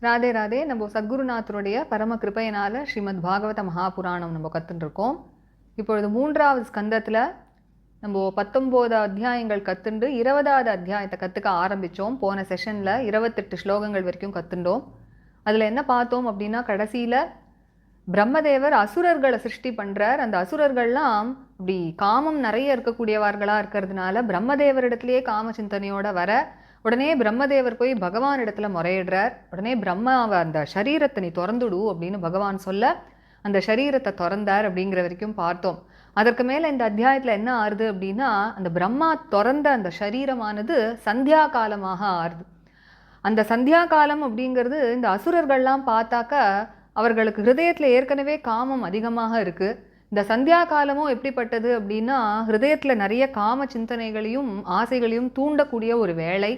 ராதே ராதே. நம்ம சத்குருநாதருடைய பரம கிருபையினால ஸ்ரீமத் பாகவத மகாபுராணம் நம்ம கத்துட்டு இருக்கோம். இப்பொழுது 3வது ஸ்கந்தத்தில் நம்ம 19 அத்தியாயங்கள் கத்துண்டு 20வது அத்தியாயத்தை கற்றுக்க ஆரம்பித்தோம். போன செஷனில் 28 ஸ்லோகங்கள் வரைக்கும் கற்றுண்டோம். அதில் என்ன பார்த்தோம் அப்படின்னா, கடைசியில் பிரம்மதேவர் அசுரர்களை சிருஷ்டி பண்ணுறார். அந்த அசுரர்கள்லாம் அப்படி காமம் நிறைய இருக்கக்கூடியவர்களாக இருக்கிறதுனால பிரம்மதேவரிடத்துலேயே காம சிந்தனையோடு வர, உடனே பிரம்மதேவர் போய் பகவான் இடத்துல முறையிடுறார். உடனே பிரம்மாவை அந்த சரீரத்தை நீ திறந்துடு அப்படின்னு பகவான் சொல்ல, அந்த சரீரத்தை திறந்தார் அப்படிங்கிற வரைக்கும் பார்த்தோம். அதற்கு மேலே இந்த அத்தியாயத்தில் என்ன ஆறுது அப்படின்னா, அந்த பிரம்மா திறந்த அந்த சரீரமானது சந்தியா காலமாக ஆறுது. அந்த சந்தியா காலம் அப்படிங்கிறது இந்த அசுரர்கள்லாம் பார்த்தாக்க அவர்களுக்கு ஹிருதயத்தில் ஏற்கனவே காமம் அதிகமாக இருக்குது. இந்த சந்தியா காலமும் எப்படிப்பட்டது அப்படின்னா, ஹிருதயத்தில் நிறைய காம சிந்தனைகளையும் ஆசைகளையும் தூண்டக்கூடிய ஒரு வேளை.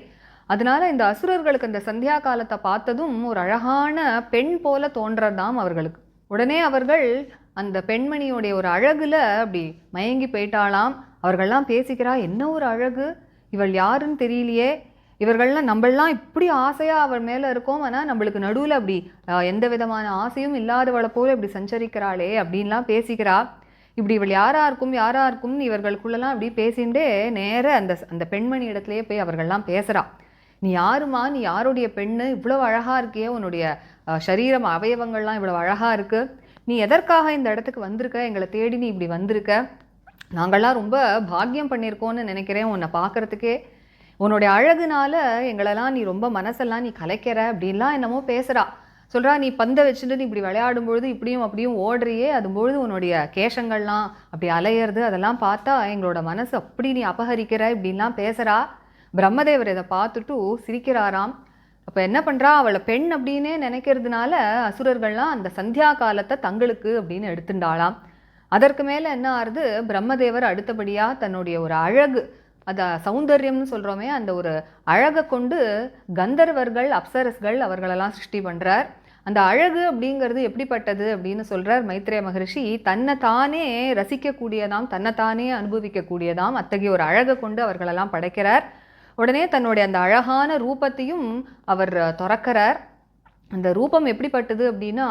அதனால இந்த அசுரர்களுக்கு அந்த சந்தியா காலத்தை பார்த்ததும் ஒரு அழகான பெண் போல தோன்றதாம் அவர்களுக்கு. உடனே அவர்கள் அந்த பெண்மணியோடைய ஒரு அழகுல அப்படி மயங்கி போயிட்டாலாம். அவர்கள்லாம் பேசிக்கிறா, என்ன ஒரு அழகு, இவள் யாருன்னு தெரியலையே, இவர்கள்லாம் நம்மளாம் இப்படி ஆசையாக அவள் மேலே இருக்கோம், ஆனால் நம்மளுக்கு நடுவில் அப்படி எந்த விதமான ஆசையும் இல்லாதவளை போல இப்படி சஞ்சரிக்கிறாளே அப்படின்லாம் பேசிக்கிறா. இப்படி இவள் யாராக இருக்கும்னு இவர்களுக்குள்ளெல்லாம் அப்படி பேசிகிட்டே நேர அந்த பெண்மணி இடத்துலையே போய் அவர்கள்லாம் பேசுகிறா. நீ யாருமா, நீ யாருடைய பெண்ணு, இவ்வளோ அழகாக இருக்கியே, உன்னுடைய சரீரம் அவயவங்கள்லாம் இவ்வளோ அழகாக இருக்குது, நீ எதற்காக இந்த இடத்துக்கு வந்திருக்க, எங்களை தேடி நீ இப்படி வந்திருக்க, நாங்கள்லாம் ரொம்ப பாக்கியம் பண்ணியிருக்கோன்னு நினைக்கிறேன் உன்னை பார்க்குறதுக்கே, உன்னுடைய அழகுனால எங்களெல்லாம் நீ ரொம்ப மனசெல்லாம் நீ கலைக்கிற அப்படின்லாம் என்னமோ பேசுகிறா. சொல்கிறா, நீ பந்தை வச்சுட்டு நீ இப்படி விளையாடும்பொழுது இப்படியும் அப்படியும் ஓடுறியே, அதும்பொழுது உன்னுடைய கேசங்கள்லாம் அப்படி அலையிறது, அதெல்லாம் பார்த்தா எங்களோட மனசு அப்படி நீ அபகரிக்கிற இப்படின்லாம் பேசுகிறா. பிரம்மதேவர் இதை பார்த்துட்டு சிரிக்கிறாராம். அப்போ என்ன பண்ணுறா, அவளை பெண் அப்படின்னே நினைக்கிறதுனால அசுரர்கள்லாம் அந்த சந்தியா காலத்தை தங்களுக்கு அப்படின்னு எடுத்துட்டாளாம். அதற்கு மேலே என்ன ஆறுது, பிரம்மதேவர் அடுத்தபடியாக தன்னுடைய ஒரு அழகு, அதை சௌந்தர்யம்னு சொல்கிறோமே, அந்த ஒரு அழகை கொண்டு கந்தர்வர்கள் அப்சரஸ்கள் அவர்களெல்லாம் சிருஷ்டி பண்ணுறார். அந்த அழகு அப்படிங்கிறது எப்படிப்பட்டது அப்படின்னு சொல்கிறார் மைத்ரேய மகரிஷி. தன்னைத்தானே ரசிக்கக்கூடியதாம், தன்னைத்தானே அனுபவிக்கக்கூடியதாம், அத்தகைய ஒரு அழகை கொண்டு அவர்களெல்லாம் படைக்கிறார். உடனே தன்னுடைய அந்த அழகான ரூபத்தையும் அவர் திறக்கிறார். அந்த ரூபம் எப்படிப்பட்டது அப்படின்னா,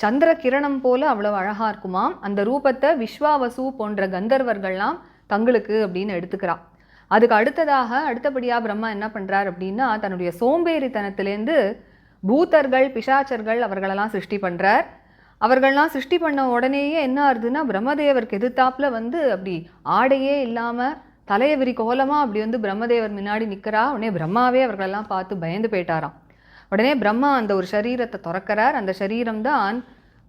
சந்திர கிரணம் போல அவ்வளவு அழகாக இருக்குமாம். அந்த ரூபத்தை விஸ்வாவசு போன்ற கந்தர்வர்கள்லாம் தங்களுக்கு அப்படின்னு எடுத்துக்கிறான். அதுக்கு அடுத்தபடியாக பிரம்மா என்ன பண்ணுறார் அப்படின்னா, தன்னுடைய சோம்பேறித்தனத்திலேருந்து பூதர்கள் பிசாச்சர்கள் அவர்களெல்லாம் சிருஷ்டி பண்ணுறார். அவர்கள்லாம் சிருஷ்டி பண்ண உடனேயே என்ன ஆகுதுன்னா, பிரம்மதேவருக்கு எதிர்த்தாப்புல அப்படி ஆடையே இல்லாமல் தலையை விரி கோலமாக அப்படி பிரம்மதேவர் முன்னாடி நிற்கிறா. உடனே பிரம்மாவே அவர்களெல்லாம் பார்த்து பயந்து போயிட்டாராம். உடனே பிரம்மா அந்த ஒரு சரீரத்தை திறக்கிறார். அந்த சரீரம்தான்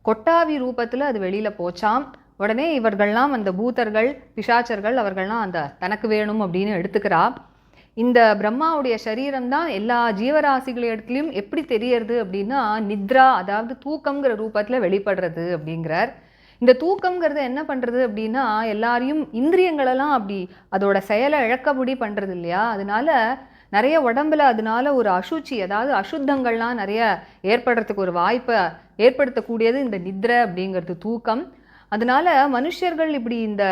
கொட்டாவி ரூபத்தில் அது வெளியில் போச்சாம். உடனே இவர்கள்லாம் அந்த பூதர்கள் பிசாச்சர்கள் அவர்கள்லாம் அந்த தனக்கு வேணும் அப்படின்னு எடுத்துக்கிறா. இந்த பிரம்மாவுடைய சரீரம்தான் எல்லா ஜீவராசிகளிடத்துலையும் எப்படி தெரியறது அப்படின்னா, நித்ரா, அதாவது தூக்கம்ங்கிற ரூபத்தில் வெளிப்படுறது அப்படிங்கிறார். இந்த தூக்கம்ங்கிறது என்ன பண்ணுறது அப்படின்னா, எல்லாரையும் இந்திரியங்களெல்லாம் அப்படி அதோட செயலை இழக்கபடி பண்ணுறது இல்லையா, அதனால நிறைய உடம்புல அதனால ஒரு அசுச்சி, அதாவது அசுத்தங்கள்லாம் நிறைய ஏற்படுறதுக்கு ஒரு வாய்ப்பை ஏற்படுத்தக்கூடியது இந்த நித்ரை அப்படிங்கிறது, தூக்கம். அதனால மனுஷர்கள் இப்படி இந்த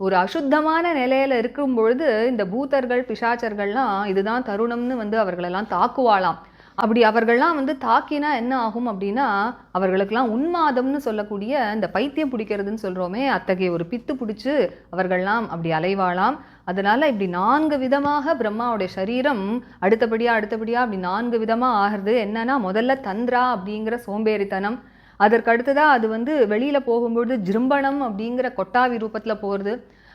ஒரு அசுத்தமான நிலையில இருக்கும் பொழுது இந்த பூதர்கள் பிசாச்சர்கள்லாம் இதுதான் தருணம்னு அவர்களெல்லாம் தாக்குவாளாம். அப்படி அவர்கள்லாம் தாக்கினா என்ன ஆகும் அப்படின்னா, அவர்களுக்கெல்லாம் உன்மாதம்னு சொல்லக்கூடிய இந்த பைத்தியம் பிடிக்கிறதுன்னு சொல்கிறோமே, அத்தகைய ஒரு பித்து பிடிச்சி அவர்கள்லாம் அப்படி அலைவாளாம். அதனால் இப்படி 4 விதமாக பிரம்மாவுடைய சரீரம் அடுத்தபடியாக அப்படி 4 விதமாக ஆகிறது. என்னன்னா, முதல்ல தந்திரா அப்படிங்கிற சோம்பேறித்தனம், அதற்கு அடுத்ததாக அது வெளியில் போகும்பொழுது ஜிரும்பணம் அப்படிங்கிற கொட்டாவி ரூபத்தில் போகிறது,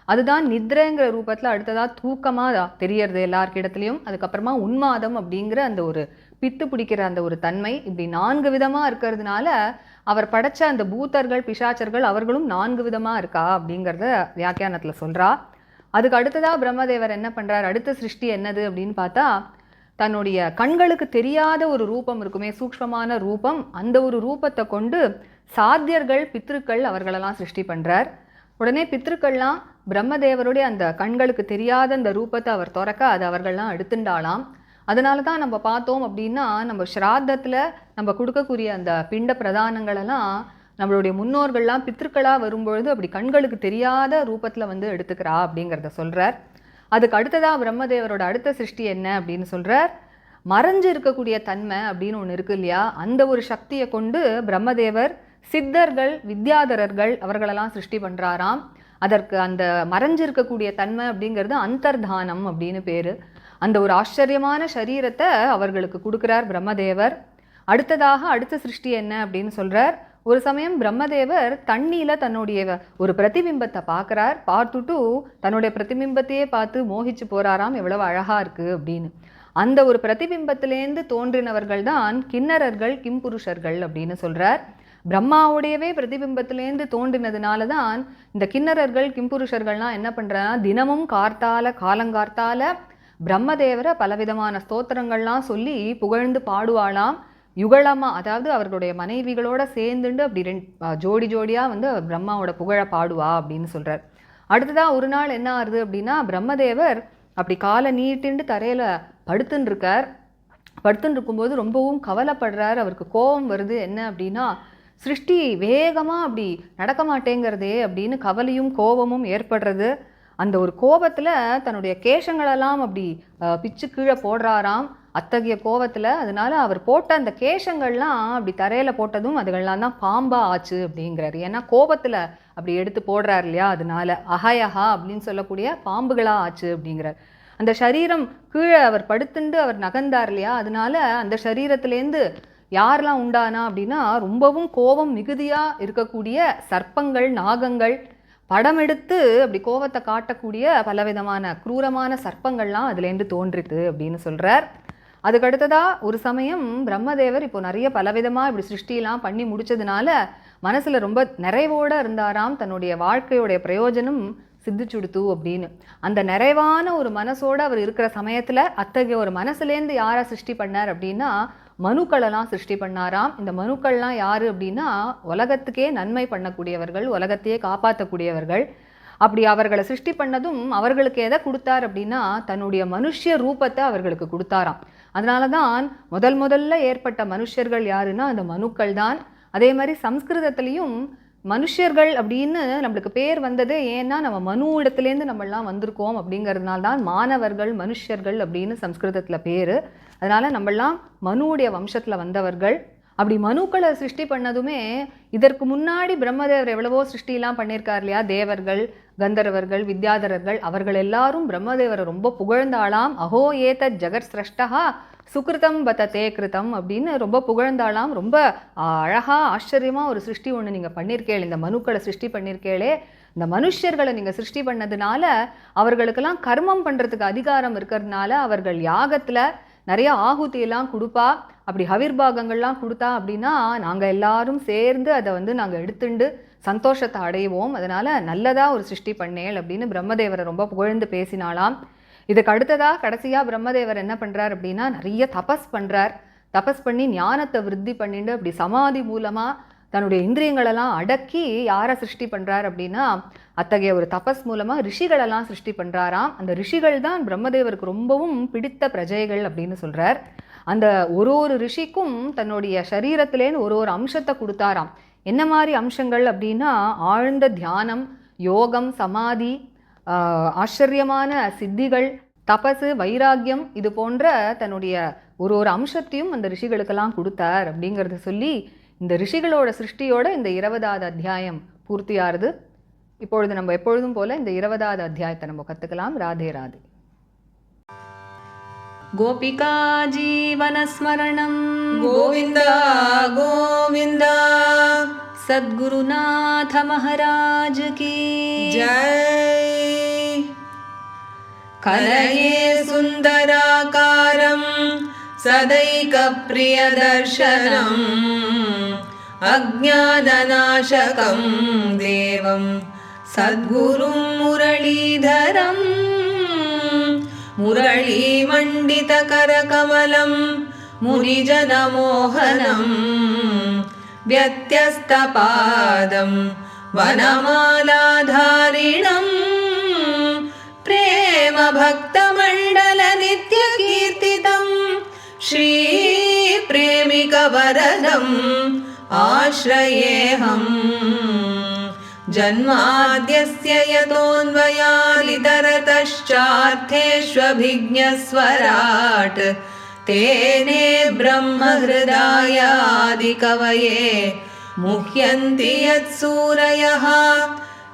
அதுதான் நித்ரைங்கிற ரூபத்தில் அடுத்ததாக தூக்கமாக தெரியறது எல்லாருக்கிடத்துலையும், அதுக்கப்புறமா உன்மாதம் அப்படிங்கிற அந்த ஒரு பித்து பிடிக்கிற அந்த ஒரு தன்மை, இப்படி 4 விதமாக இருக்கிறதுனால அவர் படைச்ச அந்த பூத்தர்கள் பிசாச்சர்கள் அவர்களும் 4 விதமாக இருக்கா அப்படிங்கிறத வியாக்கியானத்தில் சொல்கிறா. அதுக்கு அடுத்ததாக பிரம்மதேவர் என்ன பண்ணுறார், அடுத்த சிருஷ்டி என்னது அப்படின்னு பார்த்தா, தன்னுடைய கண்களுக்கு தெரியாத ஒரு ரூபம் இருக்குமே, சூக்ஷ்மமான ரூபம், அந்த ஒரு ரூபத்தை கொண்டு சாத்தியர்கள் பித்ருக்கள் அவர்களெல்லாம் சிருஷ்டி பண்ணுறார். உடனே பித்ருக்கள்லாம் பிரம்மதேவருடைய அந்த கண்களுக்கு தெரியாத அந்த ரூபத்தை அவர் திறக்க அது அவர்கள்லாம் எடுத்துட்டாலாம். அதனால தான் நம்ம பார்த்தோம் அப்படின்னா, நம்ம ஸ்ராத்தத்தில் நம்ம கொடுக்கக்கூடிய அந்த பிண்ட பிரதானங்களெல்லாம் நம்மளுடைய முன்னோர்கள்லாம் பித்ருக்களாக வரும்பொழுது அப்படி கண்களுக்கு தெரியாத ரூபத்தில் எடுத்துக்கிறா அப்படிங்கிறத சொல்கிறார். அதுக்கு அடுத்ததாக பிரம்மதேவரோட அடுத்த சிருஷ்டி என்ன அப்படின்னு சொல்கிறார், மறைஞ்சு இருக்கக்கூடிய தன்மை அப்படின்னு ஒன்று இருக்கு இல்லையா, அந்த ஒரு சக்தியை கொண்டு பிரம்மதேவர் சித்தர்கள் வித்யாதரர்கள் அவர்களெல்லாம் சிருஷ்டி பண்ணுறாராம். அதற்கு அந்த மறைஞ்சிருக்கக்கூடிய தன்மை அப்படிங்கிறது அந்தர்தானம் அப்படின்னு பேர். அந்த ஒரு ஆச்சரியமான சரீரத்தை அவர்களுக்கு கொடுக்குறார் பிரம்மதேவர். அடுத்த சிருஷ்டி என்ன அப்படின்னு சொல்கிறார். ஒரு சமயம் பிரம்மதேவர் தண்ணியில் தன்னுடைய ஒரு பிரதிபிம்பத்தை பார்க்குறார். பார்த்துட்டு தன்னுடைய பிரதிபிம்பத்தையே பார்த்து மோகிச்சு போகிறாராம், எவ்வளவு அழகாக இருக்குது அப்படின்னு. அந்த ஒரு பிரதிபிம்பத்திலேருந்து தோன்றினவர்கள் தான் கிண்ணறர்கள் கிம்புருஷர்கள் அப்படின்னு சொல்கிறார். பிரம்மாவுடையவே பிரதிபிம்பத்திலேருந்து தோன்றினதுனால தான் இந்த கிண்ணறர்கள் கிம்புருஷர்கள்லாம் என்ன பண்ணுறாங்கன்னா தினமும் காலங்கார்த்தால பிரம்மதேவரை பலவிதமான ஸ்தோத்திரங்கள்லாம் சொல்லி புகழ்ந்து பாடுவாளாம். யுகலமா, அதாவது அவர்களுடைய மனைவிகளோட சேர்ந்துண்டு அப்படி ஜோடி ஜோடியாக வந்து பிரம்மாவோட புகழ பாடுவா அப்படின்னு சொல்கிறார். அடுத்ததாக ஒரு நாள் என்ன ஆகுது அப்படின்னா, பிரம்மதேவர் அப்படி காலை நீட்டிண்டு தரையில் படுத்துன்னு இருக்கார். படுத்துன்னு இருக்கும்போது ரொம்பவும் கவலைப்படுறார். அவருக்கு கோபம் வருது. என்ன அப்படின்னா, சிருஷ்டி வேகமாக அப்படி நடக்க மாட்டேங்கிறதே அப்படின்னு கவலையும் கோபமும் ஏற்படுறது. அந்த ஒரு கோபத்தில் தன்னுடைய கேசங்களெல்லாம் அப்படி பிச்சு கீழே போடுறாராம், அத்தகைய கோபத்தில். அதனால அவர் போட்ட அந்த கேசங்கள்லாம் அப்படி தரையில் போட்டதும் அதுகள்லாம் தான் பாம்பா ஆச்சு அப்படிங்கிறார். ஏன்னா கோபத்தில் அப்படி எடுத்து போடுறார் இல்லையா, அதனால அஹயஹா அப்படின்னு சொல்லக்கூடிய பாம்புகளாக ஆச்சு அப்படிங்கிறார். அந்த சரீரம் கீழே அவர் படுத்துண்டு அவர் நகர்ந்தார் இல்லையா, அதனால அந்த சரீரத்திலேருந்து யாரெல்லாம் உண்டானா அப்படின்னா, ரொம்பவும் கோபம் மிகுதியாக இருக்கக்கூடிய சர்ப்பங்கள் நாகங்கள், படம் எடுத்து அப்படி கோபத்தை காட்டக்கூடிய பலவிதமான குரூரமான சர்ப்பங்கள்லாம் அதுலேருந்து தோன்றித்து அப்படின்னு சொல்கிறார். அதுக்கடுத்ததாக ஒரு சமயம் பிரம்மதேவர் இப்போ நிறைய பலவிதமாக இப்படி சிருஷ்டிலாம் பண்ணி முடித்ததுனால மனசில் ரொம்ப நிறைவோடு இருந்தாராம். தன்னுடைய வாழ்க்கையோடைய பிரயோஜனம் சித்திச்சுடுத்து அப்படின்னு. அந்த நிறைவான ஒரு மனசோடு அவர் இருக்கிற சமயத்தில் அத்தகைய ஒரு மனசுலேருந்து யாரை சிருஷ்டி பண்ணார் அப்படின்னா, மனுக்களெல்லாம் சிருஷ்டி பண்ணாராம். இந்த மனுக்கள்லாம் யார் அப்படின்னா, உலகத்துக்கே நன்மை பண்ணக்கூடியவர்கள், உலகத்தையே காப்பாற்றக்கூடியவர்கள். அப்படி அவர்களை சிருஷ்டி பண்ணதும் அவர்களுக்கு எதை கொடுத்தார் அப்படின்னா, தன்னுடைய மனுஷ்ய ரூபத்தை அவர்களுக்கு கொடுத்தாராம். அதனால தான் முதல்ல ஏற்பட்ட மனுஷர்கள் யாருன்னா அந்த மனுக்கள் தான். அதே மாதிரி சம்ஸ்கிருதத்துலேயும் மனுஷர்கள் அப்படின்னு நம்மளுக்கு பேர் வந்தது ஏன்னா நம்ம மனு இடத்துலேருந்து நம்மளாம் வந்திருக்கோம் அப்படிங்கிறதுனால தான் மாணவர்கள் மனுஷர்கள் அப்படின்னு சம்ஸ்கிருதத்தில் பேர். அதனால் நம்மளாம் மனுவுடைய வம்சத்தில் வந்தவர்கள். அப்படி மனுக்களை சிருஷ்டி பண்ணதுமே இதற்கு முன்னாடி பிரம்மதேவர் எவ்வளவோ சிருஷ்டிலாம் பண்ணியிருக்கார் இல்லையா, தேவர்கள் கந்தர்வர்கள் வித்யாதரர்கள் அவர்கள் எல்லாரும் பிரம்மதேவரை ரொம்ப புகழ்ந்தாளாம். அஹோ ஏதத் ஜெகத் ஸ்ரஷ்டா சுகிருதம் பததே கிருதம் அப்படின்னு ரொம்ப புகழ்ந்தாளாம். ரொம்ப அழகாக ஆச்சரியமாக ஒரு சிருஷ்டி ஒன்று நீங்கள் பண்ணியிருக்கேள், இந்த மனுக்களை சிருஷ்டி பண்ணியிருக்கேளே, இந்த மனுஷர்களை நீங்கள் சிருஷ்டி பண்ணதுனால அவர்களுக்கெல்லாம் கர்மம் பண்ணுறதுக்கு அதிகாரம் இருக்கிறதுனால அவர்கள் யாகத்தில் நிறைய ஆகுதியெல்லாம் கொடுப்பா. அப்படி ஹவிர்பாகங்கள்லாம் கொடுத்தா அப்படின்னா நாங்கள் எல்லாரும் சேர்ந்து அதை வந்து நாங்கள் எடுத்துண்டு சந்தோஷத்தை அடைவோம். அதனால் நல்லதாக ஒரு சிருஷ்டி பண்ணேள் அப்படின்னு பிரம்மதேவரை ரொம்ப புகழ்ந்து பேசினாலாம். இதுக்கு அடுத்ததாக கடைசியாக பிரம்மதேவர் என்ன பண்ணுறார் அப்படின்னா, நிறைய தபஸ் பண்ணுறார். தபஸ் பண்ணி ஞானத்தை விருத்தி பண்ணிட்டு அப்படி சமாதி மூலமாக தன்னுடைய இந்திரியங்களெல்லாம் அடக்கி யாரை சிருஷ்டி பண்ணுறார் அப்படின்னா, அத்தகைய ஒரு தபஸ் மூலமாக ரிஷிகளெல்லாம் சிருஷ்டி பண்ணுறாராம். அந்த ரிஷிகள் தான் பிரம்மதேவருக்கு ரொம்பவும் பிடித்த பிரஜைகள் அப்படின்னு சொல்கிறார். அந்த ஒரு ரிஷிக்கும் தன்னுடைய சரீரத்திலேன்னு ஒரு அம்சத்தை கொடுத்தாராம். என்ன மாதிரி அம்சங்கள் அப்படின்னா, ஆழ்ந்த தியானம், யோகம், சமாதி, ஆச்சரியமான சித்திகள், தபசு, வைராக்கியம், இது போன்ற தன்னுடைய ஒரு அம்சத்தையும் அந்த ரிஷிகளுக்கெல்லாம் கொடுத்தார் அப்படிங்கிறத சொல்லி இந்த ரிஷிகளோட சிருஷ்டியோட இந்த 20வது அத்தியாயம் பூர்த்தியாகிறது. இப்பொழுது நம்ம எப்பொழுதும் போல இந்த 20வது அத்தியாயத்தை நம்ம கற்றுக்கலாம். ராதே ராதே. கோபிகா ஜீவனஸ்மரணம் கோவிந்தா கோவிந்தா. சத்குருநாத மகாராஜ் கி ஜெய். கலயே சுந்தராகாரம் சதைக பிரியதர்சனம் அஜ்ஞானநாசகம் தேவம் சத்குரும் முரளீதரம் முரளீமண்டிதகரகமலம் முனிஜனமோகனம் व्यत्यस्तपादं वनमालाधारिणं प्रेमभक्तमण्डलनित्यकीर्तितं श्रीप्रेमिकवरदम् आश्रयेऽहम्. जन्माद्यस्य यतोऽन्वयादितरतश्चार्थेष्वभिज्ञस्वराट् तेने ब्रह्महृदायादिकवये मुह्यन्ति यत्सूरयः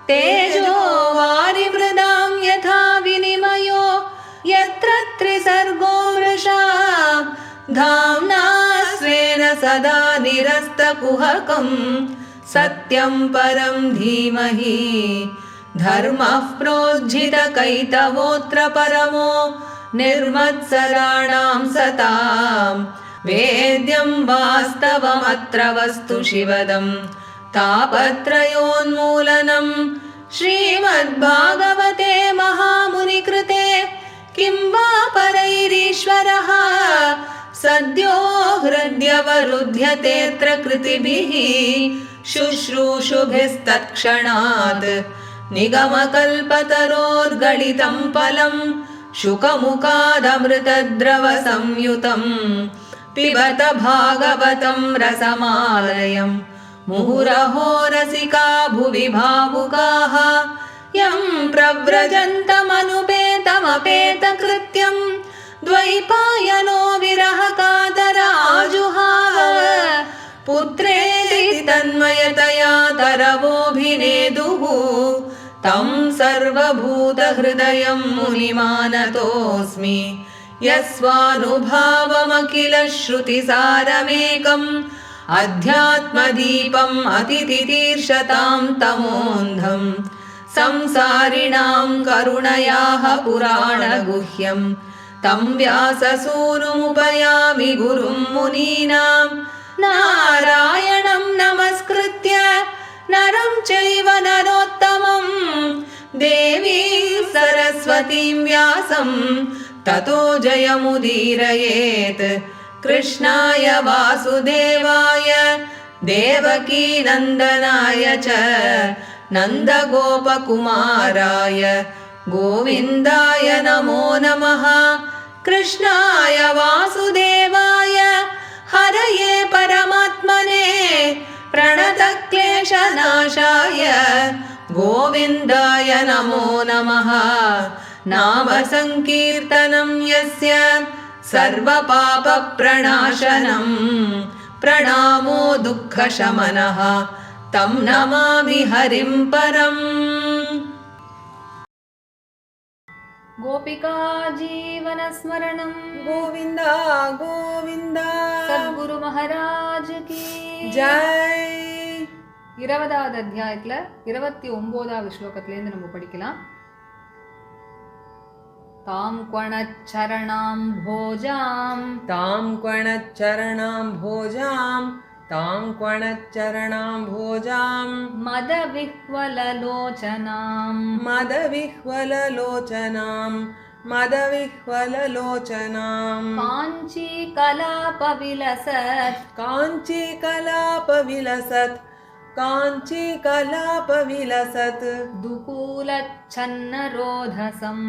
तेजो वारिमृदां यथा विनिमयो यत्र त्रिसर्गो मृषा धाम्ना स्वेन सदा निरस्तकुहकं सत्यं परं धीमहि धर्मः प्रोज्झितकैतवोऽत्र परमो निर्मत्सराणां सतां वेद्यं वास्तवमत्र वस्तु शिवदं तापत्रयोन्मूलनं श्रीमद्भागवते महामुनिकृते किं वा परैरीश्वरः सद्यो हृद्यवरुध्यतेऽत्र कृतिभिः शुश्रूषुभिस्तत्क्षणात् निगमकल्पतरोर्गलितं फलं शुकमुखादमृतद्रवसंयुतं पिबत भागवतं रसमालयं मुहुरहो रसिका भुवि भावुकाः यं प्रव्रजन्तमनुपेतमपेतकृत्यं द्वैपायनो विरहकातराजुहाव पुत्रेति तन्मयतया तरवोऽभिनेदुः तं सर्वभूतहृदयं मुनिमानतोऽस्मि यस्वानुभावमखिल श्रुतिसारमेकम् अध्यात्मदीपम् अतितितीर्षतां तमोऽन्धम् संसारिणां करुणयाः पुराणगुह्यं तं व्याससूनुमुपयामि गुरुं मुनीनां नारायणं नमस्कृत्य नरं चैव नरोत्तमं देवीं सरस्वतीं व्यासं ततो जयमुदीरयेत् कृष्णाय वासुदेवाय देवकीनन्दनाय च नन्दगोपकुमाराय गोविन्दाय नमो नमः कृष्णाय वासुदेवाय हरये परमात्मने प्रणतक्लेशनाशाय गोविन्दाय नमो नमः नाम संकीर्तनं यस्य सर्वपापप्रणाशनं प्रणामो दुःखशमनः तं नमामि हरिं परम्। गोपिका जीवनस्मरणं गोविन्द गोविन्द சத்குரு மகாராஜ் கி ஜெய். 20வது அத்தியாயத்துல 29வது ஸ்லோகத்திலேருந்து நம்ம படிக்கலாம். तां क्वणच्चरणां भोजां तां क्वणच्चरणां भोजां तां क्वणच्चरणां भोजां मदविह्वललोचनां मदविह्वललोचनां मदविह्वललोचनां काञ्चीकलापविलसत् काञ्चीकलापविलसत् काञ्चीकलापविलसत् दुकूलच्छन्नरोधसं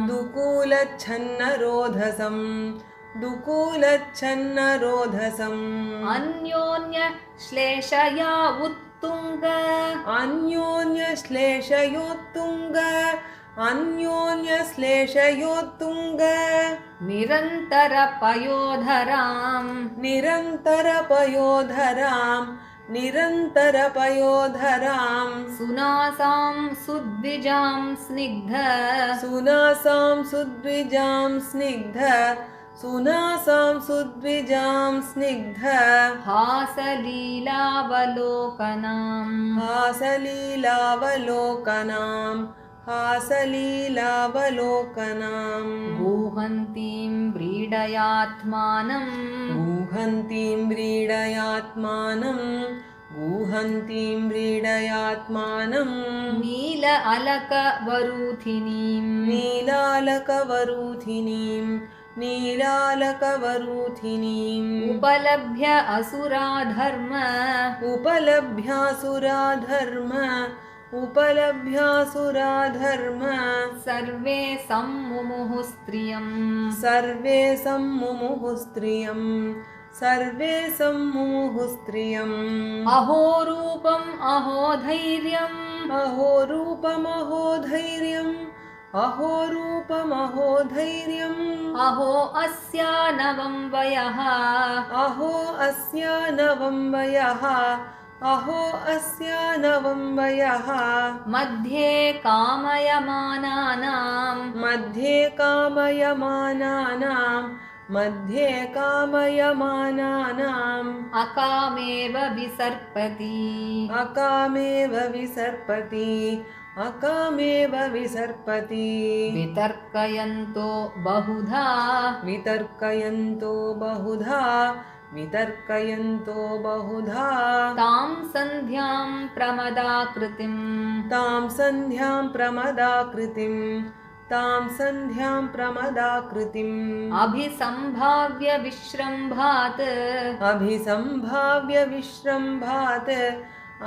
दुकूलच्छन्नरोधसं दुकूलच्छन्नरोधसम् अन्योन्यश्लेषया उत्तुङ्ग अन्योन्यश्लेषयोत्तुङ्ग अन्योन्यश्लेषयोत्तुङ्ग निरन्तरपयोधरां निरन्तरपयोधरां निरन्तरपयोधरां सुनासां सुद्विजां स्निग्ध सुनासां सुद्विजां स्निग्ध सुनासां सुद्विजां स्निग्ध हासलीलावलोकनां हासलीलावलोकनां हासलीलावलोकनां गुहन्तीं व्रीडयात्मानं गुहन्तीं व्रीडयात्मानं गुहन्तीं व्रीडयात्मानं नील अलकवरूथिनीं नीलालकवरूथिनीं नीलालकवरूथिनीम् उपलभ्य असुराधर्म उपलभ्यासुराधर्म उपलभ्यासुराधर्म सर्वे सम्मुमुः स्त्रियं सर्वे सम्मुमुः स्त्रियं सर्वे सम्मुमुः स्त्रियम् अहो रूपम् अहो धैर्यम् अहो रूपमहो धैर्यम् अहो रूपमहो धैर्यम् अहो अस्या नवं वयः अहो अस्या नवं वयः अहो अस्या नवं वयः मध्ये कामयमानानां मध्ये कामयमानानां मध्ये कामयमानानाम् अकामेव विसर्पति अकामेव विसर्पति अकामेव विसर्पति वितर्कयन्तो बहुधा वितर्कयन्तो बहुधा वितर्कयन्तो बहुधा तां सन्ध्यां प्रमदाकृतिं तां सन्ध्यां प्रमदाकृतिं तां सन्ध्यां प्रमदाकृतिम् अभिसम्भाव्य विश्रम्भात् अभिसम्भाव्य विश्रम्भात्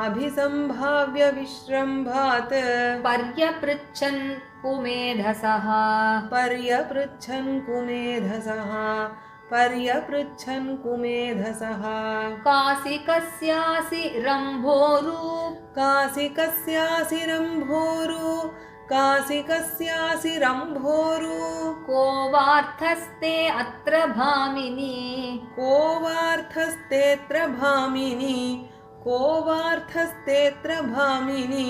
अभिसम्भाव्य विश्रम्भात् पर्यपृच्छन् कुमेधसः पर्यपृच्छन् कुमेधसः पर्यपृच्छन् कुमेधसः कासिकस्यासि रम्भोरु कासिकस्यासि रम्भोरु कासिकस्यासि रम्भोरु को वार्थस्ते अत्र भामिनी को वार्थस्तेऽत्र भामिनी को वार्थस्तेऽत्र भामिनी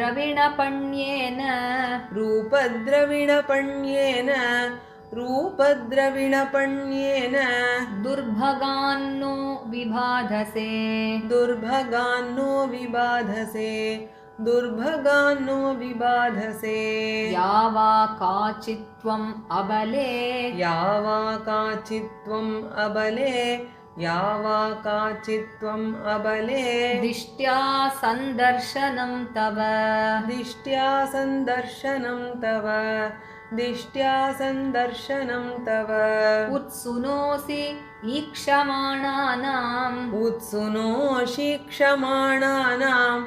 रूपद्रविणपण्येन रूपद्रविणपण्येन रूपद्रविणपण्येन दुर्भगान्नो विबाधसे दुर्भगान्नो विबाधसे दुर्भगान्नो विबाधसे या वा काचित्त्वम् अबले या वा काचित्त्वम् अबले या वा काचित्त्वम् अबले दिष्ट्या सन्दर्शनं तव दिष्ट्या सन्दर्शनं तव दिष्ट्या सन्दर्शनं तव उत्सुनोऽसि ईक्षमाणानाम् उत्सुनोषि क्षमाणानाम्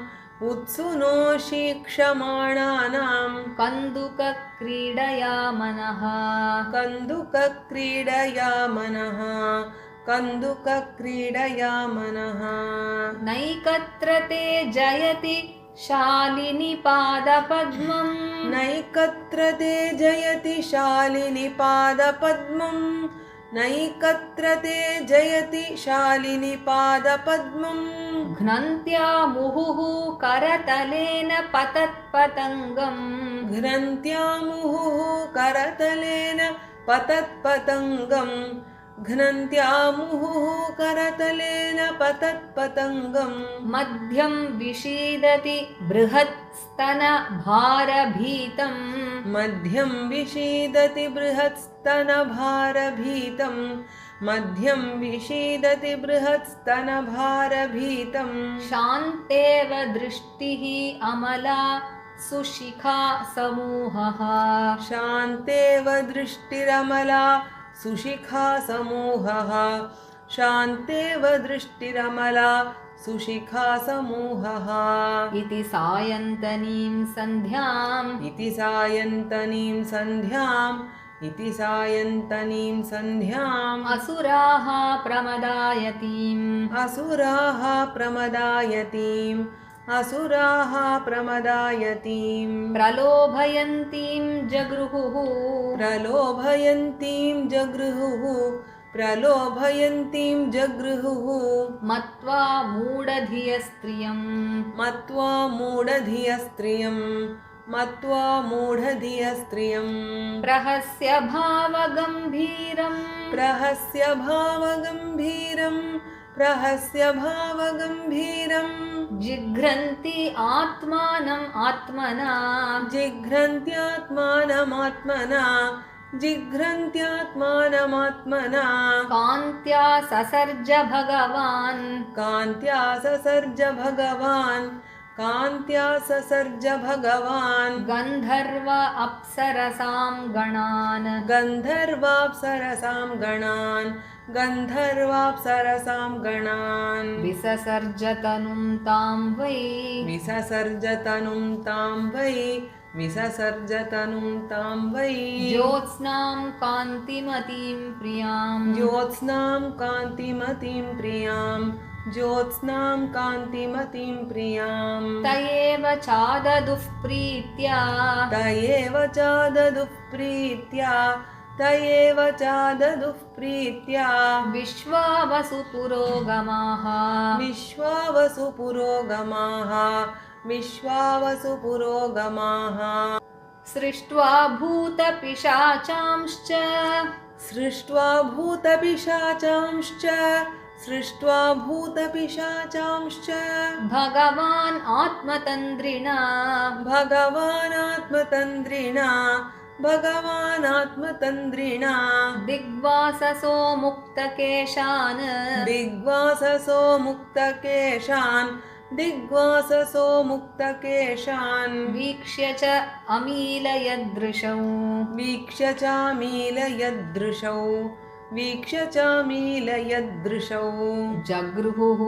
उत्सुनोषि क्षमाणानां कन्दुकक्रीडया मनः कन्दुकक्रीडया मनः कन्दुकक्रीडया मनः नैकत्र ते जयति शालिनि पादपद्मम् नैकत्र ते जयति शालिनि पादपद्मम् नैकत्र ते जयति शालिनि पादपद्मम् घ्नन्त्या मुहुः करतलेन पतत्पतङ्गम् घ्नन्त्या मुहुः करतलेन पतत्पतङ्गम् घ्नन्त्या मुहुः करतलेन पतत्पतङ्गम् मध्यं विषीदति बृहत्स्तनभारभीतम् मध्यं विषीदति बृहत्स्तनभारभीतम् मध्यं विषीदति बृहत्स्तनभारभीतम् शान्तेव दृष्टिः अमला सुशिखा समूहः शान्तेव दृष्टिरमला सुशिखा समूहः शान्तेव दृष्टिरमला सुशिखा समूहः इति सायन्तनीं सन्ध्याम् इति सायन्तनीं सन्ध्याम् इति सायन्तनीं सन्ध्याम् असुराः प्रमदायतीम् असुराः प्रमदायतीम् असुराः प्रमदायतीम् प्रलोभयन्तीं जगृहुः प्रलोभयन्तीं जगृहुः प्रलोभयन्तीं जगृहुः मत्वा मूढधियस्त्रियम् मत्वा मूढधियस्त्रियम् मत्वा मूढधियस्त्रियम् प्रहस्य भावगम्भीरम् प्रहस्य भावगम्भीरम् प्रहस्य भावगम्भीरम् जिघ्रन्ति आत्मानम् आत्मना जिघ्रन्त्यात्मानमात्मना जिघ्रन्त्यात्मानमात्मना कान्त्या ससर्ज भगवान् कान्त्या ससर्ज भगवान् कान्त्या ससर्ज भगवान् गन्धर्व अप्सरसां गणान् गन्धर्वाप्सरसां गणान् गन्धर्वाप्सरसां गणान् विससर्जतनुं तां वै विससर्जतनुं तां वै विससर्जतनुं तां वै ज्योत्स्नां कान्तिमतीं प्रियां ज्योत्स्नां कान्तिमतीं प्रियां ज्योत्स्नां कान्तिमतीं प्रियां तयेव चाददुः प्रीत्या तयेव चाददुः प्रीत्या तयेव चाददुः प्रीत्या विश्वावसु पुरोगमाः विश्वावसु पुरोगमाः विश्वावसु पुरोगमाः सृष्ट्वा भूतपिशाचांश्च सृष्ट्वा भूतपिशाचांश्च सृष्ट्वा भूतपिशाचांश्च भगवान् आत्मतन्द्रिणा भगवानात्मतन्द्रिणा भगवानात्मतन्द्रिणा दिग्वाससो मुक्तकेशान् दिग्वाससो मुक्तकेशान् दिग्वाससो मुक्तकेशान् वीक्ष्य च अमीलयदृशौ वीक्ष्य चामीलयदृशौ वीक्ष्य चामीलयदृशौ जगृहुः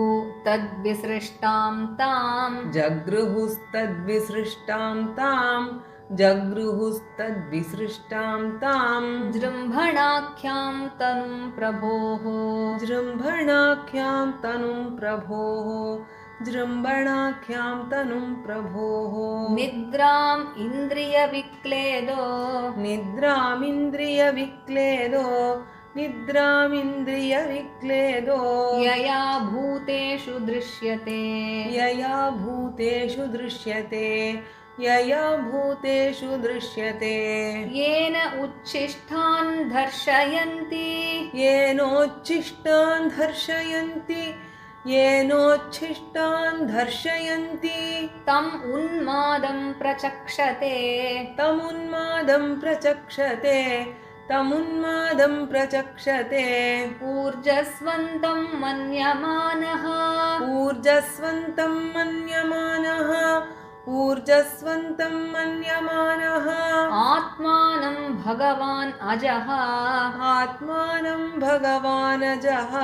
तद्विसृष्टां ताम् जगृहुस्तद्विसृष्टां ताम् जगृहुस्तद्विसृष्टां ताम् जृम्भणाख्यां तनुं प्रभोः जृम्भणाख्यां तनुं प्रभोः जृम्भणाख्यां तनुं प्रभोः निद्राम् इन्द्रियविक्लेदो निद्रामिन्द्रियविक्लेदो निद्रामिन्द्रियविक्लेदो यया भूतेषु दृश्यते यया भूतेषु दृश्यते यया भूतेषु दृश्यते येन उच्छिष्टान् दर्शयन्ति येनोच्छिष्टान् दर्शयन्ति येनोच्छिष्टान् दर्शयन्ति तम् उन्मादं प्रचक्षते तमुन्मादं प्रचक्षते तमुन्मादं प्रचक्षते ऊर्जस्वन्तं मन्यमानः ऊर्जस्वन्तं मन्यमानः ऊर्जस्वन्तं मन्यमानः आत्मानं भगवान् अजः आत्मानं भगवानजः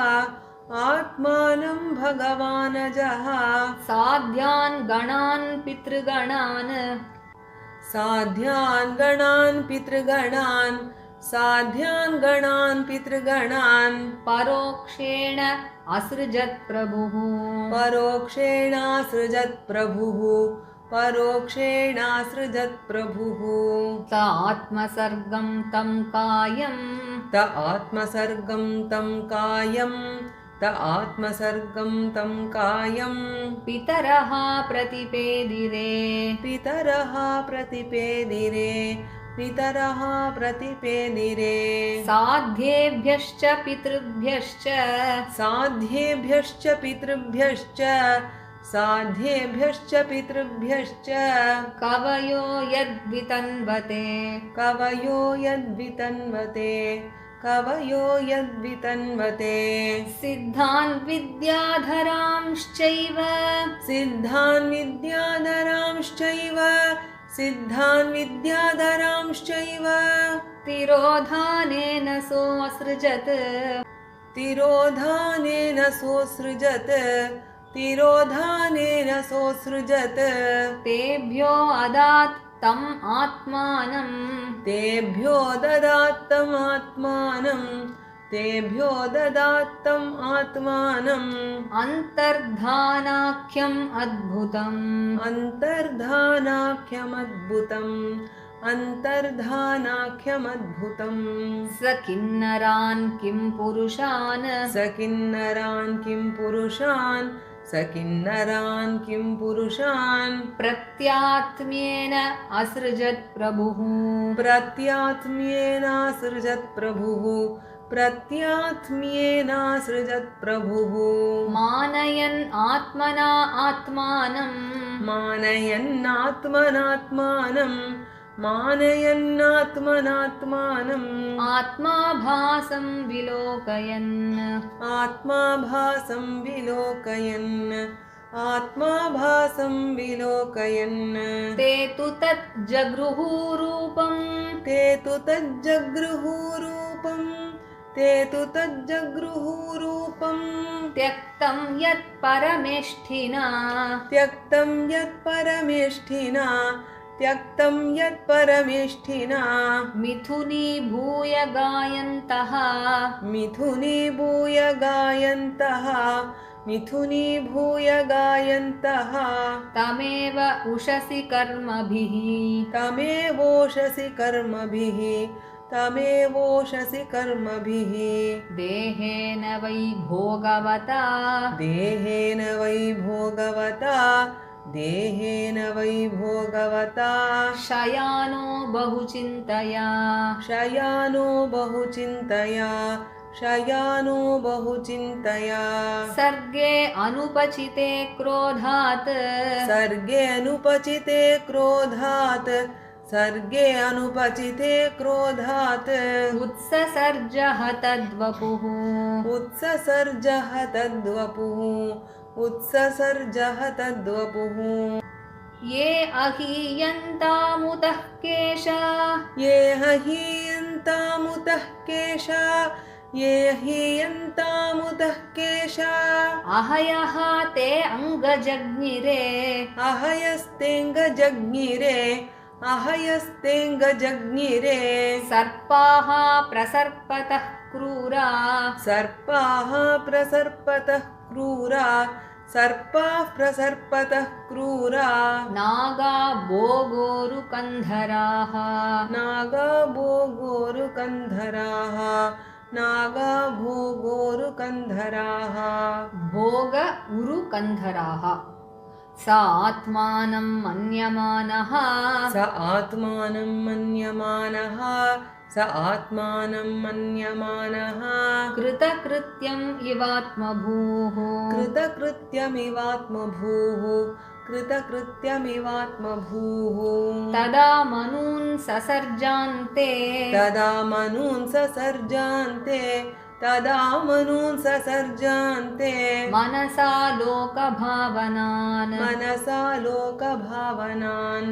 आत्मानं भगवानजः साध्यान् गणान् पितृगणान् साध्यान् गणान् पितृगणान् साध्यान् गणान् पितृगणान् परोक्षेण असृजत् प्रभुः परोक्षेणासृजत् प्रभुः परोक्षेणासृजत् प्रभुः स आत्मसर्गं तं कायं त आत्मसर्गं तं कायं त आत्मसर्गं तं कायं पितरः प्रतिपेदिरे पितरः प्रतिपेदिरे पितरः प्रतिपेदिरे साध्येभ्यश्च पितृभ्यश्च साध्येभ्यश्च पितृभ्यश्च साध्येभ्यश्च पितृभ्यश्च कवयो यद्वितन्वते कवयो यद्वितन्वते कवयो यद्वितन्वते सिद्धान् विद्याधरांश्चैव सिद्धान् विद्याधरांश्चैव सिद्धान् विद्याधरांश्चैव तिरोधानेन सोऽसृजत् तिरोधानेन सोऽसृजत् तिरोधानेन सोऽसृजत् तेभ्यो अदात् तम् आत्मानं तेभ्यो ददात्तम् आत्मानं तेभ्यो ददात्तम् आत्मानम् अन्तर्धानाख्यम् अद्भुतम् अन्तर्धानाख्यमद्भुतम् अन्तर्धानाख्यमद्भुतम् स किन्नरान् किं पुरुषान् स किन्नरान् किं पुरुषान् स किन्नरान् किं पुरुषान् प्रत्यात्म्येन असृजत् प्रभुः प्रत्यात्म्येनासृजत् प्रभुः प्रत्यात्म्येनासृजत् प्रभुः मानयन् आत्मना आत्मानं मानयन्नात्मनात्मानं मानयन्नात्मनात्मानम् आत्माभासं विलोकयन् आत्माभासं विलोकयन् आत्माभासं विलोकयन् ते तु तत् जगृहूरूपम् ते तु तज्जगृहूरूपम् ते तु तज्जगृहूरूपम् त्यक्तं यत् परमेष्ठिना त्यक्तं यत् परमेष्ठिना त्यक्तं यत् परमेष्ठिना मिथुनीभूय गायन्तः मिथुनीभूय गायन्तः मिथुनीभूय गायन्तः तमेव उषसि कर्मभिः तमेवोषसि कर्मभिः तमेवोषसि कर्मभिः देहेन वै भोगवता देहेन वै भोगवता देहेन वै भोगवता शयानो बहुचिन्तया शयानो बहुचिन्तया शयानो बहुचिन्तया सर्गे अनुपचिते क्रोधात् सर्गे अनुपचिते क्रोधात् सर्गे अनुपचिते क्रोधात् उत्ससर्जः तद्वपुः उत्ससर्जः तद्वपुः उत्ससर्जः तद्वपुः ये अहीयन्तामुतः केशा ये हीयन्तामुतः केशा ये हीयन्तामुतः केशा अहयः ते अङ्गजग्निरे अहयस्तेङ्गजग्निरे अहयस्तेङ्गजग्निरे सर्पाः प्रसर्पतः क्रूरा सर्पाः प्रसर्पतः क्रूरा सर्पाः प्रसर्पतः क्रूरा नागा भोगोरुकन्धराः नागा भोगोरुकन्धराः नागा भोगोरुकन्धराः भोग उरुकन्धराः स आत्मानं मन्यमानः स आत्मानं मन्यमानः स आत्मानं मन्यमानः कृतकृत्यम् इवात्मभूः कृतकृत्यमिवात्मभूः कृतकृत्यमिवात्मभूः तदा मनून् ससर्जान्ते तदा मनून् ससर्जान्ते तदा मनून् ससर्जान्ते मनसा लोकभावनान् मनसा लोकभावनान्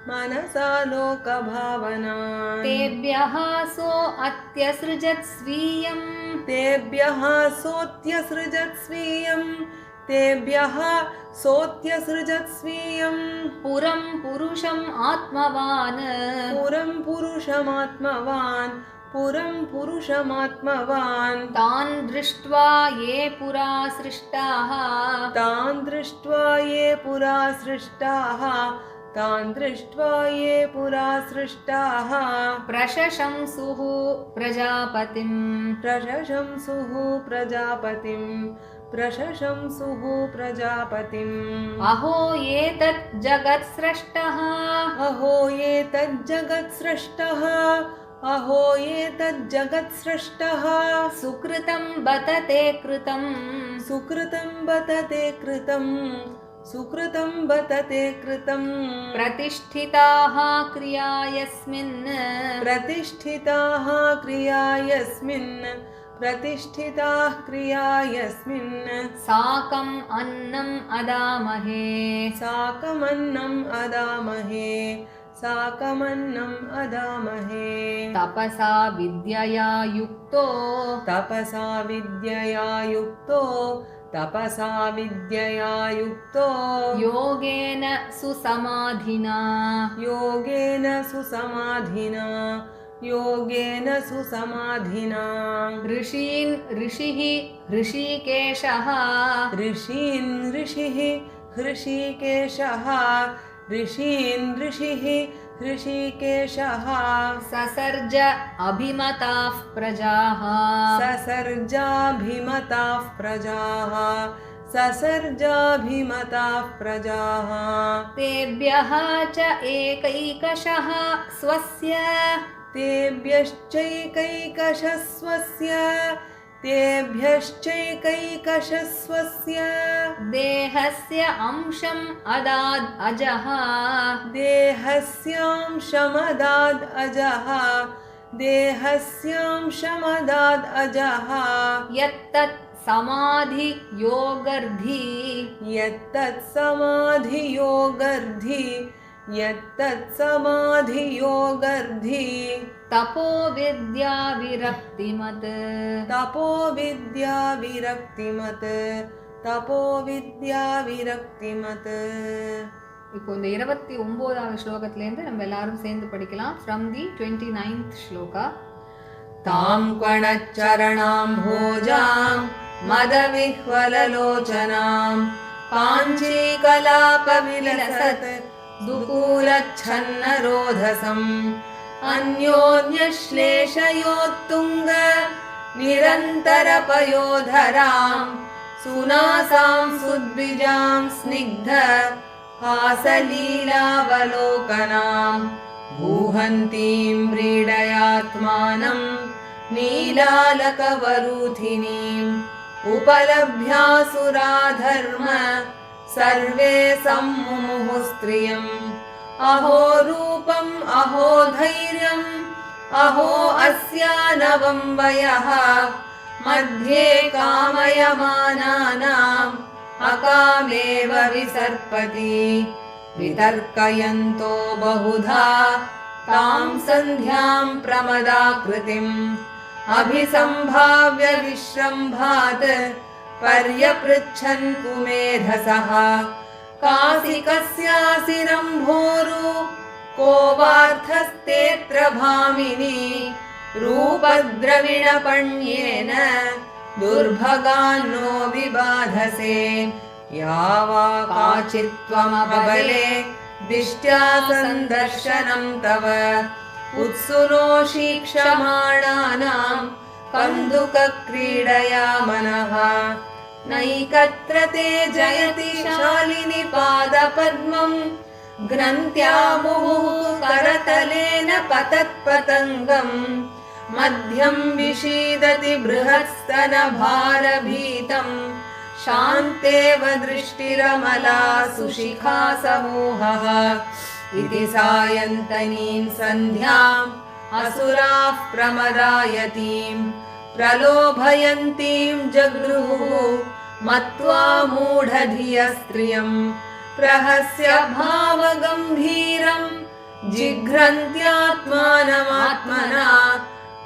मनसा लोकभावनान् तेभ्यः सो अत्यसृजत् स्वीयम् तेभ्यः सोऽत्यसृजत् स्वीयं तेभ्यः सोऽत्यसृजत् स्वीयं पुरं पुरुषम् आत्मवान् पुरं पुरुषमात्मवान् पुरं पुरुषमात्मवान् तान् दृष्ट्वा ये पुरा सृष्टाः तान् दृष्ट्वा ये पुरा सृष्टाः तान् दृष्ट्वा ये पुरा सृष्टाः प्रशशंसुः प्रजापतिम् प्रशशंसुः प्रजापतिं प्रशशंसुः प्रजापतिम् अहो एतत् जगत्स्रष्टः अहो ये तज्जगत्स्रष्टः अहो ये तज्जगत्स्रष्टः सुकृतं बत ते कृतं सुकृतं बत ते कृतं सुकृतं बत ते कृतं प्रतिष्ठिताः क्रिया यस्मिन् प्रतिष्ठिताः क्रिया यस्मिन् प्रतिष्ठिताः क्रिया यस्मिन् साकम् अन्नम् अदामहे साकमन्नम् अदामहे साकमन्नम् अदामहे तपसा विद्यया युक्तो तपसा विद्यया युक्तो तपसा विद्यया युक्तो योगेन सुसमाधिना योगेन सुसमाधिना योगेन सुसमाधिना ऋषीन् ऋषिः ऋषिकेशः ऋषीन् ऋषिः ऋषिकेशः ऋषीन् ऋषिः ऋषिकेशः ससर्ज अभिमताः प्रजाः ससर्जाभिमताः प्रजाः ससर्जाभिमताः प्रजाः तेभ्यः च एकैकशः स्वस्य तेभ्यश्चैकैकशः स्वस्य तेभ्यश्चैकैकशः स्वस्य देहस्य अंशम् अदाद् अजः देहस्यांशमदाद् अजः देहस्यांशमदाद् अजः यत्तत् समाधि योगर्धि यत्तत् समाधियोगर्धि यत्तत् समाधियोगर्धि तपो विद्या विरक्तिमत् तपो विद्या विरक्तिमत् तपो विद्या विरक्तिमत् இப்போ இந்த 29வது ஸ்லோகத்திலேருந்து நம்ம எல்லாரும் சேர்ந்து படிக்கலாம் from the 29th ஸ்லோகா तां क्वणच्चरणां भोजां मदविह्वललोचनां काञ्चीकलापविलसत् दुकूलच्छन्नरोधसम् अन्योन्यश्लेषयोत्तुङ्ग निरन्तरपयोधरां सुनासां सुद्विजां स्निग्ध हासलीलावलोकनां गूहन्तीं व्रीडयात्मानं नीलालकवरूथिनीम् उपलभ्यासुराधर्म सर्वे सम्मुमुहुस्त्रियम् अहो रूपम् अहो धैर्यम् अहो अस्या नवं वयः मध्ये कामयमानानाम् अकामेव विसर्पति वितर्कयन्तो बहुधा तां सन्ध्यां प्रमदाकृतिम् अभिसम्भाव्य विश्रम्भात् पर्यपृच्छन् कुमेधसः कासिकस्यासिरम्भोरु को वार्थस्तेऽत्र भामिनी रूपद्रविणपण्येन दुर्भगान्नो विबाधसे या वा काचित्त्वमबले दिष्ट्या सन्दर्शनं तव उत्सुनो शीक्षमाणानां कन्दुकक्रीडया मनः नैकत्र ते जयति शालिनि पादपद्मं ग्रन्थ्या मुहुः करतलेन पतत्पतङ्गम् मध्यं विषीदति बृहत्स्तनभारभीतं शान्तेव दृष्टिरमला सुशिखा समूहः इति सायन्तनीं सन्ध्याम् असुराः प्रमदायतीं प्रलोभयन्तीं जगृहुः मत्वा मूढधियस्त्रियं प्रहस्य भावगम्भीरं जिघ्रन्त्यात्मानमात्मना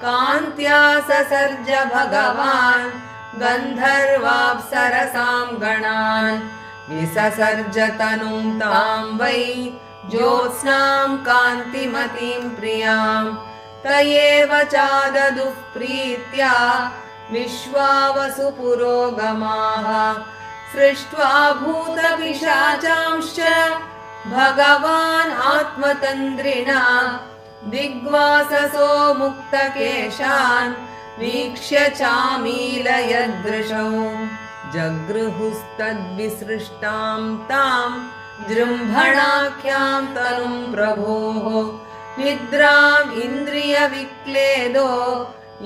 कान्त्या ससर्ज भगवान् गन्धर्वाप्सरसां गणान् विससर्ज तनुं तां वै ज्योत्स्नां कान्तिमतीं प्रियां तयेव चाददुः प्रीत्या विश्वावसु पुरोगमाः सृष्ट्वा भूतपिशाचांश्च भगवान् आत्मतन्द्रिणा दिग्वाससो मुक्तकेशान् वीक्ष्य चामीलयदृशौ जगृहुस्तद्विसृष्टां तां जृम्भणाख्यां तनुं प्रभोः निद्राम् इन्द्रियविक्लेदो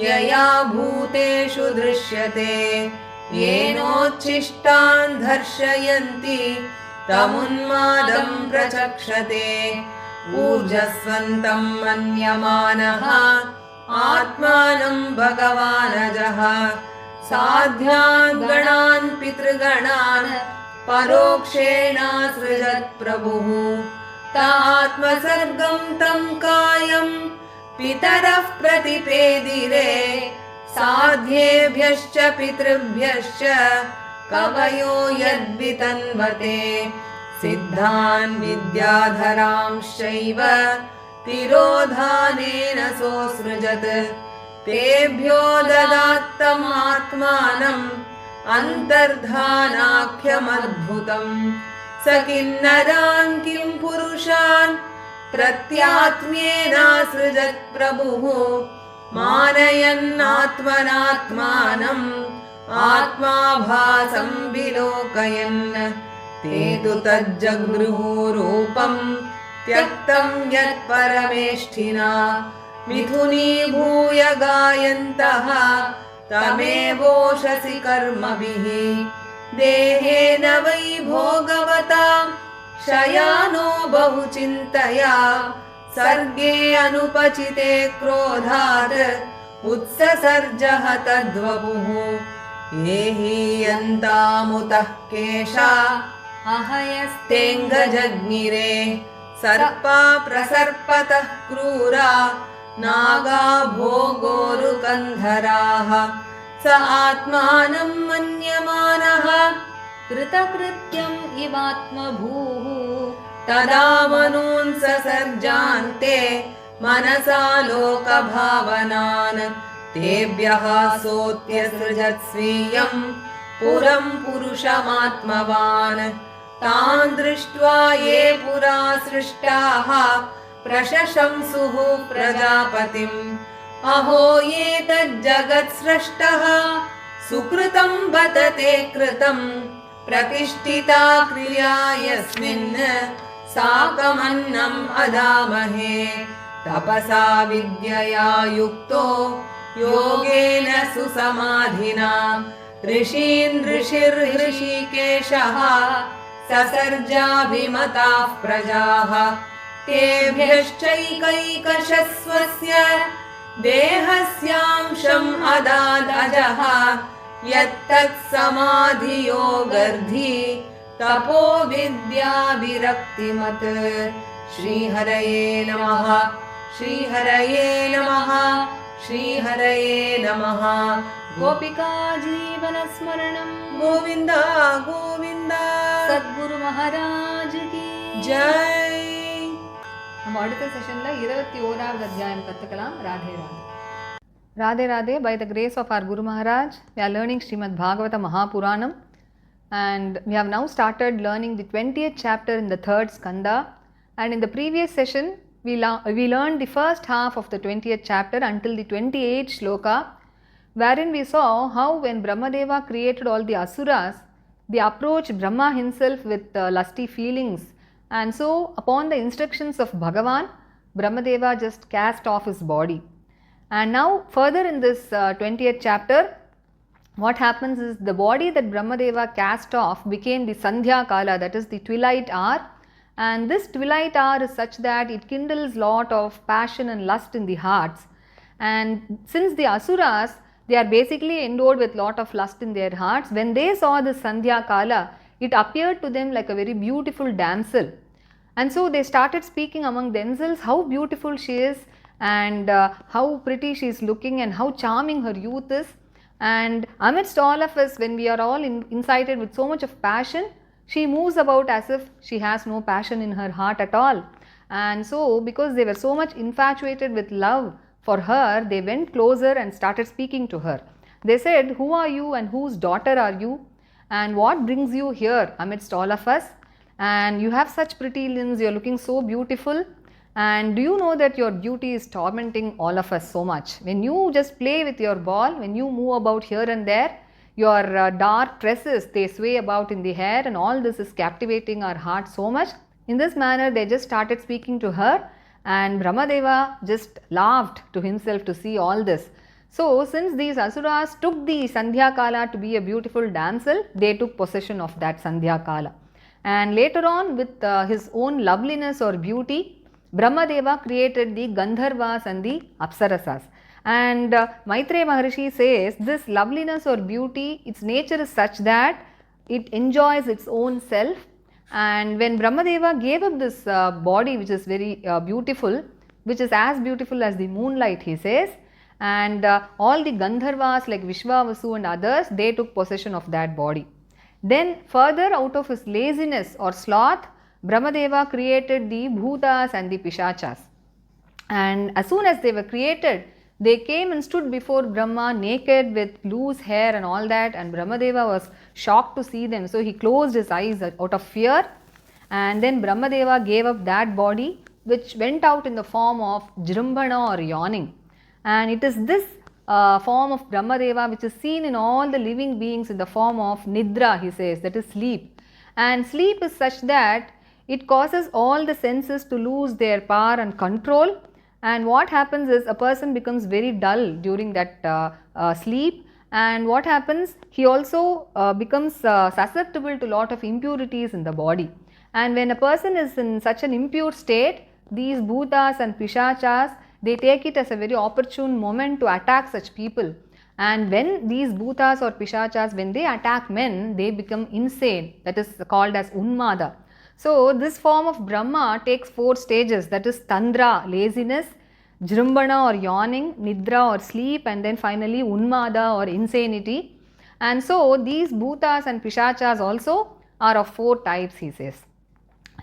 यया भूतेषु दृश्यते येनोच्छिष्टान् दर्शयन्ति तमुन्मादं प्रचक्षते ऊर्जस्वन्तं मन्यमानः आत्मानं भगवानजः साध्यान् गणान् पितृगणान् परोक्षेणासृजत् प्रभुः तात्मसर्गं तं कायं पितरः प्रतिपेदिरे साध्येभ्यश्च पितृभ्यश्च कवयो यद्वितन्वते सिद्धान् विद्याधरांश्चैव तिरोधानेन सोऽसृजत् तेभ्यो ददात्तमात्मानम् अन्तर्धानाख्यमद्भुतम् स किन्नरान् किं पुरुषान् प्रत्यात्म्येनासृजत् प्रभुः मानयन्नात्मनात्मानम् आत्माभासं विलोकयन् ते तु तज्जगृहुरूपम् त्यक्तं यत्परमेष्ठिना मिथुनीभूय गायन्तः तमेवोषसि कर्मभिः देहेन वै भोगवता शयानो बहुचिन्तया सर्गे अनुपचिते क्रोधात् उत्ससर्जः तद्वपुः ये हीयन्तामुतः केशा अहयस्तेऽङ्गजज्ञिरे सर्पा प्रसर्पतः क्रूरा नागा भोगोरुकन्धराः स आत्मानं मन्यमानः कृतकृत्यम् इवात्मभूः तदा मनून् ससर्जान्ते मनसा लोकभावनान् तेभ्यः सोऽत्यसृजत् स्वीयं पुरं पुरुषमात्मवान् तान् दृष्ट्वा ये पुरा सृष्टाः प्रशशंसुः प्रजापतिम् अहो ये तज्जगत्सृष्टः सुकृतं बत ते कृतं प्रतिष्ठिता क्रिया यस्मिन् साकमन्नम् अदामहे तपसा विद्यया युक्तो योगेन सुसमाधिना ऋषीन् ऋषिर्हृषीकेशः ससर्जाभिमताः प्रजाः तेभ्यश्चैकैकशस्वस्य देहस्यांशम् अदादजः यत्तत् समाधियोगर्धि तपो विद्या विरक्तिमत् श्रीहरये नमः श्रीहरये नमः श्रीहरये नमः गोपिका जीवनस्मरणं गोविन्द गोविन्द सद्गुरु महाराज की जय நம்ம அடுத்த செஷன்ல 21வது அத்தியாயம் கத்துக்கலாம். Radhe Radhe. Radhe Radhe. By the grace of our Guru Maharaj, we are learning Srimad Bhagavata Mahapuranam, and we have now started learning the 20th chapter in the 3rd skanda. And in the previous session we learned the first half of the 20th chapter until the 28th shloka, wherein we saw how when Brahmadeva created all the asuras, they approached Brahma himself with lusty feelings, and so upon the instructions of Bhagavan, Brahmadeva just cast off his body. And now further in this 20th chapter, what happens is the body that Brahmadeva cast off became the Sandhya Kala, that is the twilight hour, and this twilight hour is such that it kindles lot of passion and lust in the hearts. And since the asuras, they are basically endowed with lot of lust in their hearts, when they saw the Sandhya Kala, it appeared to them like a very beautiful damsel, and so they started speaking among themselves how beautiful she is, and how pretty she is looking, and how charming her youth is. And amidst all of us, when we are all incited with so much of passion, she moves about as if she has no passion in her heart at all. And so because they were so much infatuated with love for her, they went closer and started speaking to her. They said, "Who are you and whose daughter are you? And what brings you here amidst all of us? And you have such pretty limbs, you are looking so beautiful. And do you know that your beauty is tormenting all of us so much? When you just play with your ball, when you move about here and there, your dark tresses, they sway about in the hair, and all this is captivating our heart so much." In this manner, they just started speaking to her, and Brahmadeva just laughed to himself to see all this. So since these asuras took the Sandhya Kala to be a beautiful damsel, they took possession of that Sandhya Kala. And later on, with his own loveliness or beauty, Brahmadeva created the Gandharvas and the Apsarasas. And Maitreya Maharishi says this loveliness or beauty, its nature is such that it enjoys its own self. And when Brahmadeva gave up this body, which is very beautiful, which is as beautiful as the moonlight, he says, and all the Gandharvas like Vishwavasu and others, they took possession of that body. Then further, out of his laziness or sloth, Brahmadeva created the Bhutas and the Pishachas. And as soon as they were created, they came and stood before Brahma naked with loose hair and all that, and Brahmadeva was shocked to see them, so he closed his eyes out of fear. And then Brahmadeva gave up that body, which went out in the form of Jrimbana or yawning. And it is this form of Brahmadeva which is seen in all the living beings in the form of Nidra, he says, that is sleep. And sleep is such that it causes all the senses to lose their power and control. And what happens is a person becomes very dull during that sleep. And what happens, he also becomes susceptible to lot of impurities in the body. And when a person is in such an impure state, these Bhutas and Pishachas, they take it as a very opportune moment to attack such people. And when these Bhutas or Pishachas, when they attack men, they become insane, that is called as Unmada. So this form of Brahma takes 4 stages, that is Tandra, laziness, Jrimbana or yawning, Nidra or sleep, and then finally Unmada or insanity. And so these Bhutas and Pishachas also are of 4 types, he says.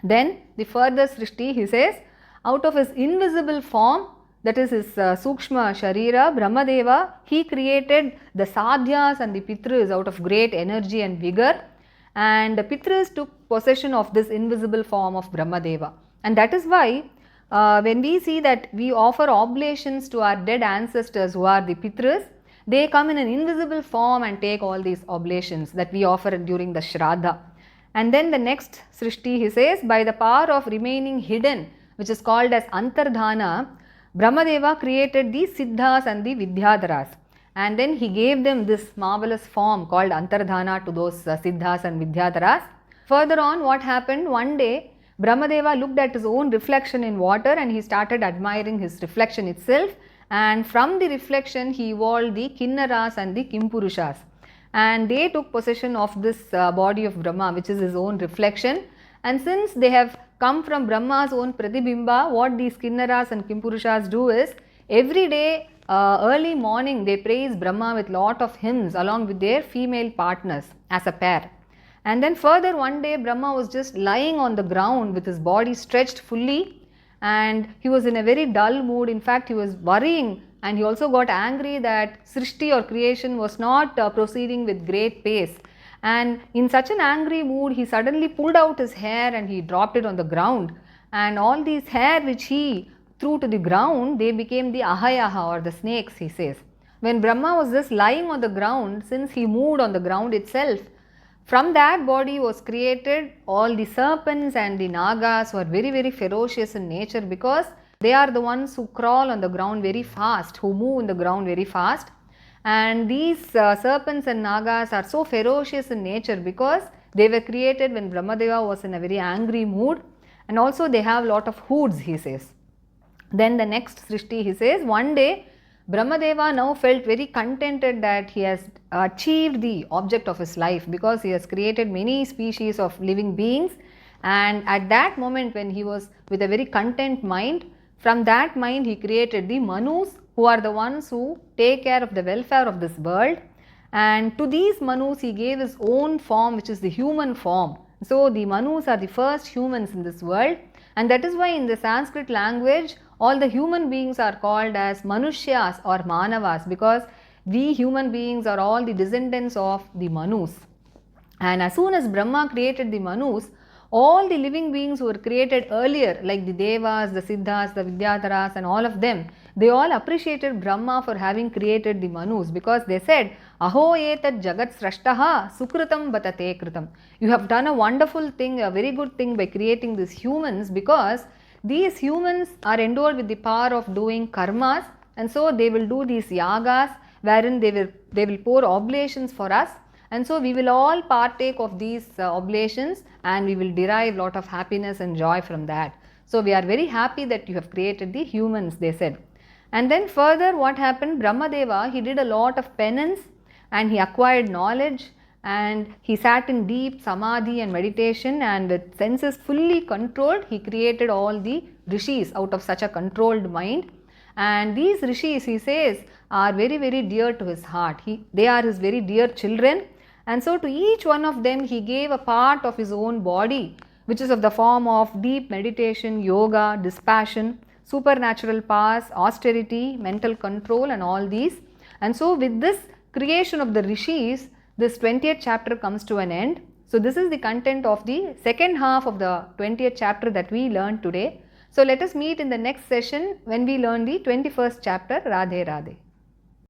Then the further Srishti, he says, out of his invisible form, that is his Sukshma Sharira, Brahmadeva, he created the Sadhyas and the Pitras out of great energy and vigor, and the Pitras took possession of this invisible form of Brahmadeva. And that is why when we see that we offer oblations to our dead ancestors who are the Pitras, they come in an invisible form and take all these oblations that we offer during the Shraddha. And then the next Srishti, he says, by the power of remaining hidden, which is called as Antardhana, Brahmadeva created the Siddhas and the Vidyadharas. And then he gave them this marvelous form called Antardhana to those Siddhas and Vidyadharas. Further on, what happened? One day, Brahmadeva looked at his own reflection in water and he started admiring his reflection itself. And from the reflection, he evolved the Kinnaras and the Kimpurushas. And they took possession of this body of Brahma, which is his own reflection. And since they have come from Brahma's own Pratibimba, what these Kinnaras and Kimpurushas do is, every day early morning they praise Brahma with lot of hymns along with their female partners as a pair. And then further one day Brahma was just lying on the ground with his body stretched fully, and he was in a very dull mood. In fact, he was worrying, and he also got angry that Srishti or creation was not proceeding with great pace. And in such an angry mood, he suddenly pulled out his hair and he dropped it on the ground. And all these hair which he threw to the ground, they became the Ahayaha or the snakes, he says. When Brahma was just lying on the ground, since he moved on the ground itself, from that body was created all the serpents and the Nagas who are very, very ferocious in nature, because they are the ones who crawl on the ground very fast, who move in the ground very fast. And these serpents and Nagas are so ferocious in nature because they were created when Brahmadeva was in a very angry mood, and also they have lot of hoods, he says. Then the next Srishti, he says, one day Brahmadeva now felt very contented that he has achieved the object of his life, because he has created many species of living beings. And at that moment, when he was with a very content mind, from that mind he created the Manus, who are the ones who take care of the welfare of this world. And to these Manus he gave his own form, which is the human form. So the Manus are the first humans in this world, and that is why in the Sanskrit language all the human beings are called as Manushyas or Manavas, because we human beings are all the descendants of the Manus. And as soon as Brahma created the Manus, all the living beings who were created earlier, like the Devas, the Siddhas, the Vidyadharas and all of them, they all appreciated Brahma for having created the Manus, because they said, Aho etat jagat srashtaha sukritam batate kritam. You have done a wonderful thing, a very good thing by creating these humans, because these humans are endowed with the power of doing karmas, and so they will do these yagas wherein they will pour oblations for us, and so we will all partake of these oblations and we will derive lot of happiness and joy from that. So we are very happy that you have created the humans, they said. And then further what happened, Brahmadeva, he did a lot of penance and he acquired knowledge, and he sat in deep samadhi and meditation, and with senses fully controlled, he created all the rishis out of such a controlled mind. And these rishis, he says, are very, very dear to his heart. They are his very dear children, and so to each one of them he gave a part of his own body, which is of the form of deep meditation, yoga, dispassion, supernatural powers, austerity, mental control and all these. And so with this creation of the rishis, this 20th chapter comes to an end. So this is the content of the second half of the 20th chapter that we learned today. So let us meet in the next session when we learn the 21st chapter. Radhe Radhe.